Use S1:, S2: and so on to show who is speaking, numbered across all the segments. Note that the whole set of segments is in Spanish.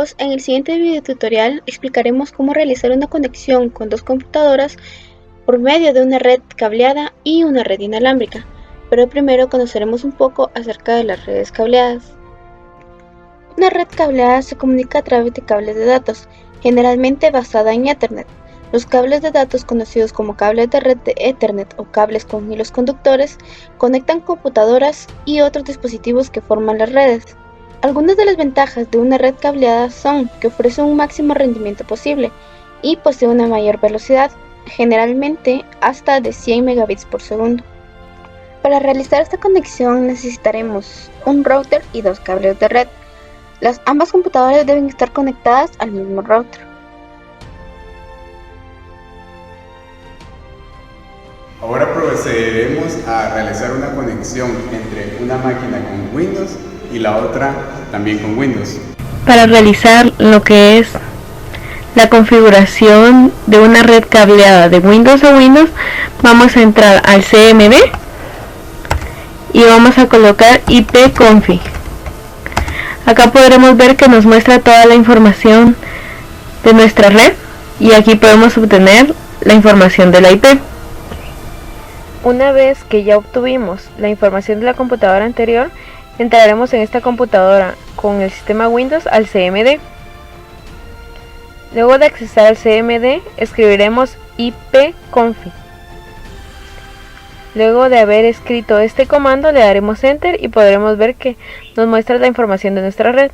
S1: amigos, en el siguiente video tutorial explicaremos cómo realizar una conexión con dos computadoras por medio de una red cableada y una red inalámbrica, pero primero conoceremos un poco acerca de las redes cableadas. Una red cableada se comunica a través de cables de datos, generalmente basada en Ethernet. Los cables de datos, conocidos como cables de red de Ethernet o cables con hilos conductores, conectan computadoras y otros dispositivos que forman las redes. Algunas de las ventajas de una red cableada son que ofrece un máximo rendimiento posible y posee una mayor velocidad, generalmente hasta de 100 megabits por segundo. Para realizar esta conexión necesitaremos un router y dos cables de red. Ambas computadoras deben estar conectadas al mismo router.
S2: Ahora procederemos a realizar una conexión entre una máquina con Windows y la otra también con Windows.
S3: Para realizar lo que es la configuración de una red cableada de Windows a Windows, vamos a entrar al CMD y vamos a colocar ipconfig. Acá podremos ver que nos muestra toda la información de nuestra red y aquí podemos obtener la información de la IP. Una vez que ya obtuvimos la información de la computadora anterior, entraremos en esta computadora con el sistema Windows al CMD. Luego de accesar al CMD, escribiremos ipconfig. Luego de haber escrito este comando, le daremos Enter y podremos ver que nos muestra la información de nuestra red.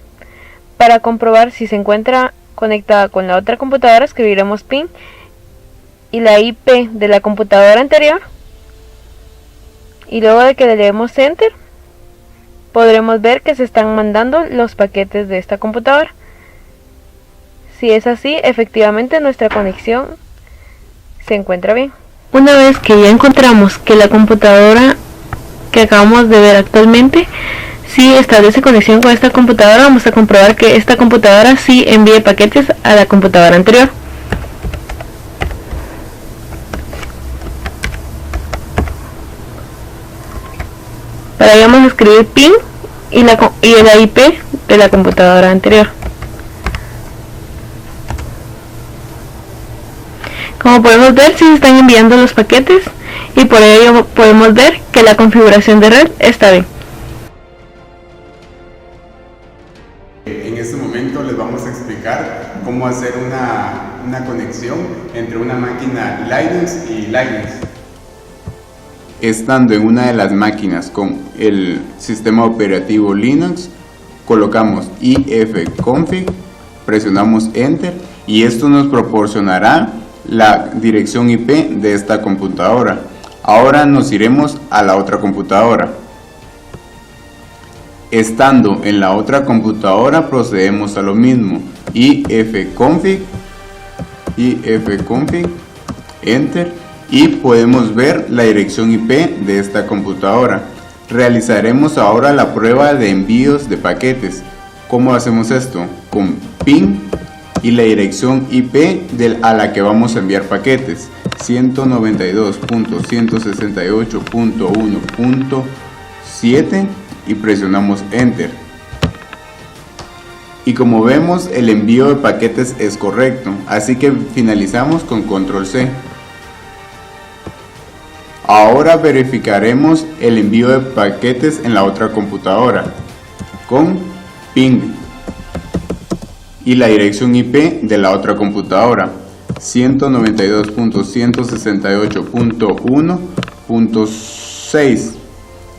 S3: Para comprobar si se encuentra conectada con la otra computadora, escribiremos ping y la IP de la computadora anterior. Y luego de que le demos Enter, podremos ver que se están mandando los paquetes de esta computadora. Si es así, efectivamente nuestra conexión se encuentra bien. Una vez que ya encontramos que la computadora que acabamos de ver actualmente sí establece conexión con esta computadora, vamos a comprobar que esta computadora sí envíe paquetes a la computadora anterior. Para ello vamos a escribir ping y la IP de la computadora anterior. Como podemos ver, sí se están enviando los paquetes y por ello podemos ver que la configuración de red está bien.
S2: En este momento les vamos a explicar cómo hacer una conexión entre una máquina Linux y Linux. Estando en una de las máquinas con el sistema operativo Linux, colocamos ifconfig, presionamos Enter y esto nos proporcionará la dirección IP de esta computadora. Ahora nos iremos a la otra computadora. Estando en la otra computadora procedemos a lo mismo, ifconfig, Enter y podemos ver la dirección IP de esta computadora. Realizaremos ahora la prueba de envíos de paquetes. ¿Cómo hacemos esto? Con ping y la dirección IP a la que vamos a enviar paquetes, 192.168.1.7 y presionamos Enter. Y como vemos, el envío de paquetes es correcto, así que finalizamos con Control C. Ahora verificaremos el envío de paquetes en la otra computadora con ping y la dirección IP de la otra computadora, 192.168.1.6,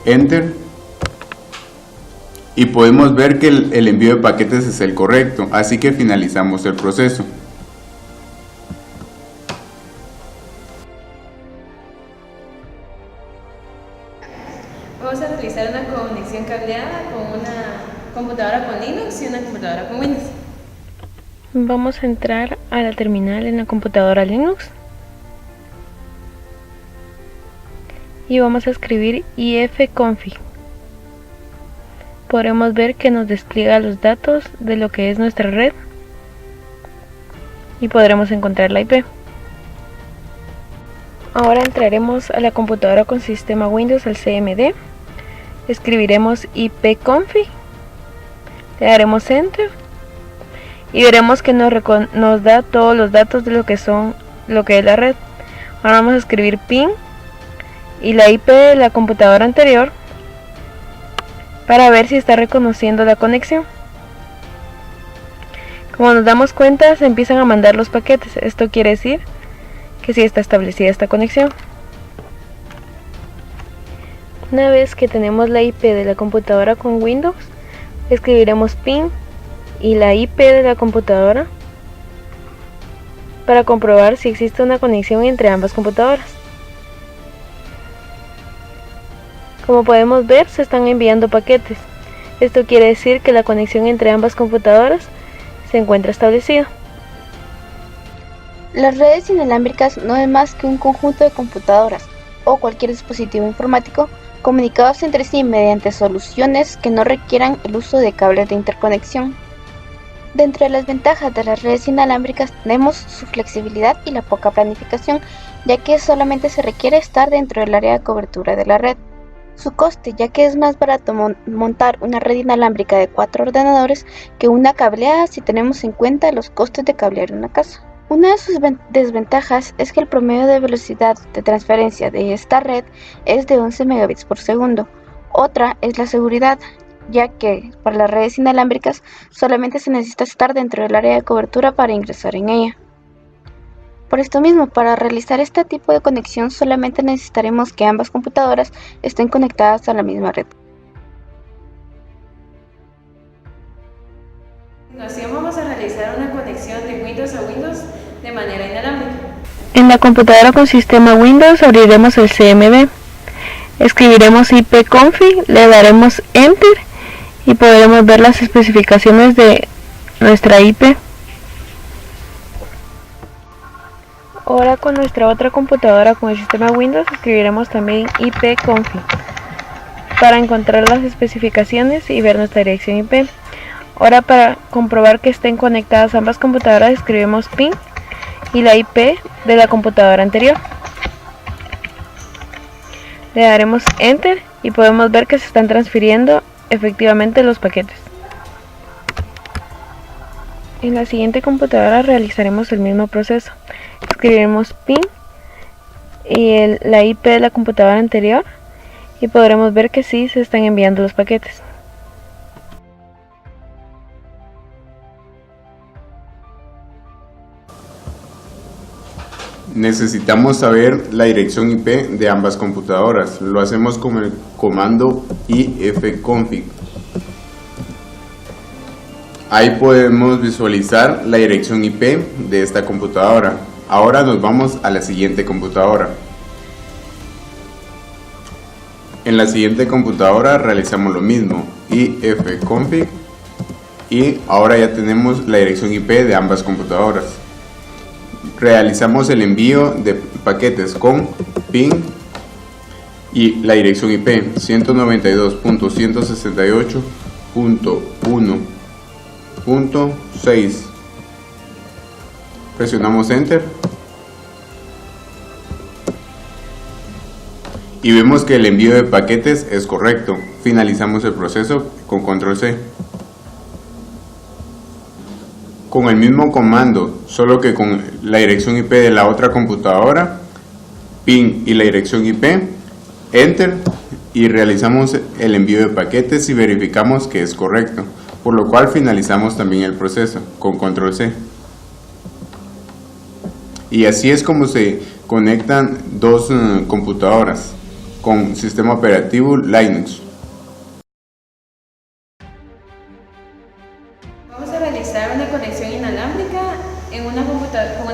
S2: Enter, y podemos ver que el envío de paquetes es el correcto, así que finalizamos el proceso.
S4: Vamos a realizar una conexión cableada con una computadora con Linux y una computadora con Windows.
S3: Vamos a entrar a la terminal en la computadora Linux y vamos a escribir ifconfig. Podremos ver que nos despliega los datos de lo que es nuestra red y podremos encontrar la IP. Ahora entraremos a la computadora con sistema Windows al CMD, escribiremos ipconfig, le daremos Enter y veremos que nos da todos los datos de lo que es la red. Ahora vamos a escribir PIN y la IP de la computadora anterior para ver si está reconociendo la conexión. Como nos damos cuenta, se empiezan a mandar los paquetes. Esto quiere decir que sí está establecida esta conexión. Una vez que tenemos la IP de la computadora con Windows, escribiremos PIN y la IP de la computadora para comprobar si existe una conexión entre ambas computadoras. Como podemos ver, se están enviando paquetes. Esto quiere decir que la conexión entre ambas computadoras se encuentra establecida.
S1: Las redes inalámbricas no es más que un conjunto de computadoras o cualquier dispositivo informático comunicados entre sí mediante soluciones que no requieran el uso de cables de interconexión. Dentro de las ventajas de las redes inalámbricas tenemos su flexibilidad y la poca planificación, ya que solamente se requiere estar dentro del área de cobertura de la red. Su coste, ya que es más barato montar una red inalámbrica de 4 ordenadores que una cableada si tenemos en cuenta los costes de cablear una casa. Una de sus desventajas es que el promedio de velocidad de transferencia de esta red es de 11 megabits por segundo. Otra es la seguridad, ya que para las redes inalámbricas solamente se necesita estar dentro del área de cobertura para ingresar en ella. Por esto mismo, para realizar este tipo de conexión solamente necesitaremos que ambas computadoras estén conectadas a la misma red.
S4: A continuación vamos a realizar una conexión de Windows a Windows de manera inalámbrica.
S3: En la computadora con sistema Windows abriremos el CMD, escribiremos ipconfig, le daremos Enter y podremos ver las especificaciones de nuestra IP. Ahora con nuestra otra computadora con el sistema Windows escribiremos también ipconfig para encontrar las especificaciones y ver nuestra dirección IP. Ahora para comprobar que estén conectadas ambas computadoras escribimos PIN y la IP de la computadora anterior. Le daremos Enter y podemos ver que se están transfiriendo efectivamente los paquetes. En la siguiente computadora realizaremos el mismo proceso. Escribiremos PIN y la IP de la computadora anterior y podremos ver que sí se están enviando los paquetes.
S2: Necesitamos saber la dirección IP de ambas computadoras. Lo hacemos con el comando ifconfig. Ahí podemos visualizar la dirección IP de esta computadora. Ahora nos vamos a la siguiente computadora. En la siguiente computadora realizamos lo mismo, ifconfig, y ahora ya tenemos la dirección IP de ambas computadoras. Realizamos el envío de paquetes con PIN y la dirección IP 192.168.1.6. Presionamos Enter y vemos que el envío de paquetes es correcto. Finalizamos el proceso con Control C. Con el mismo comando, solo que con la dirección IP de la otra computadora, PIN y la dirección IP, Enter, y realizamos el envío de paquetes y verificamos que es correcto, por lo cual finalizamos también el proceso con Control C. Y así es como se conectan dos computadoras con sistema operativo Linux.
S4: Vamos a realizar una conexión inalámbrica con una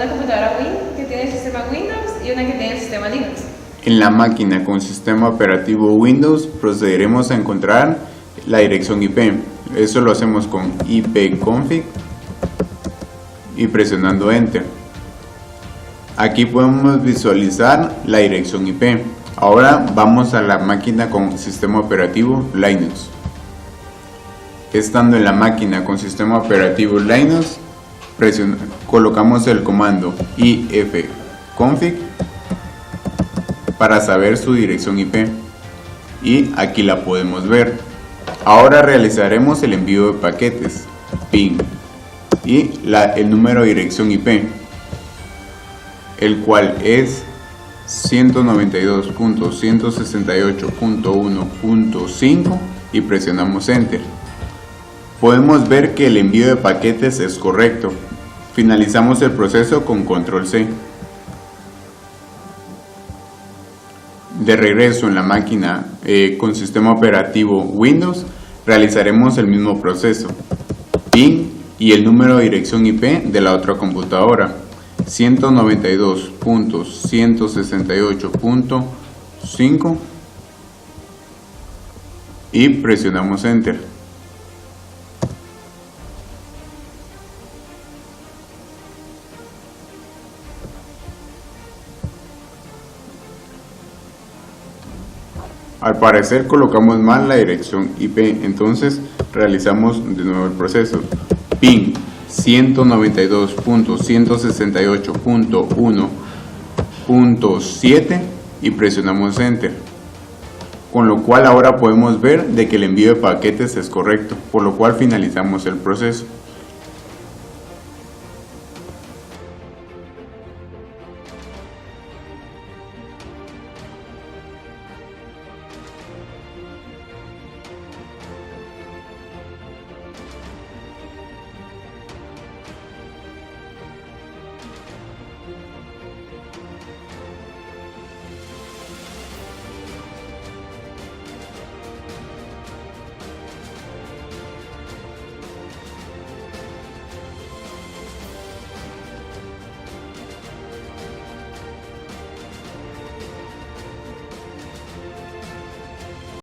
S4: computadora Win que tiene el sistema Windows y una que tiene el sistema Linux.
S2: En la máquina con sistema operativo Windows procederemos a encontrar la dirección IP. Eso lo hacemos con ipconfig y presionando Enter. Aquí podemos visualizar la dirección IP. Ahora vamos a la máquina con sistema operativo Linux. Estando en la máquina con sistema operativo Linux, colocamos el comando ifconfig para saber su dirección IP y aquí la podemos ver. Ahora realizaremos el envío de paquetes PIN y el número de dirección IP, el cual es 192.168.1.5 y presionamos Enter. Podemos ver que el envío de paquetes es correcto. Finalizamos el proceso con Control C. De regreso en la máquina con sistema operativo Windows, realizaremos el mismo proceso. PIN y el número de dirección IP de la otra computadora, 192.168.5, y presionamos Enter. Al parecer colocamos mal la dirección IP, entonces realizamos de nuevo el proceso. PIN 192.168.1.7 y presionamos Enter. Con lo cual ahora podemos ver de que el envío de paquetes es correcto, por lo cual finalizamos el proceso.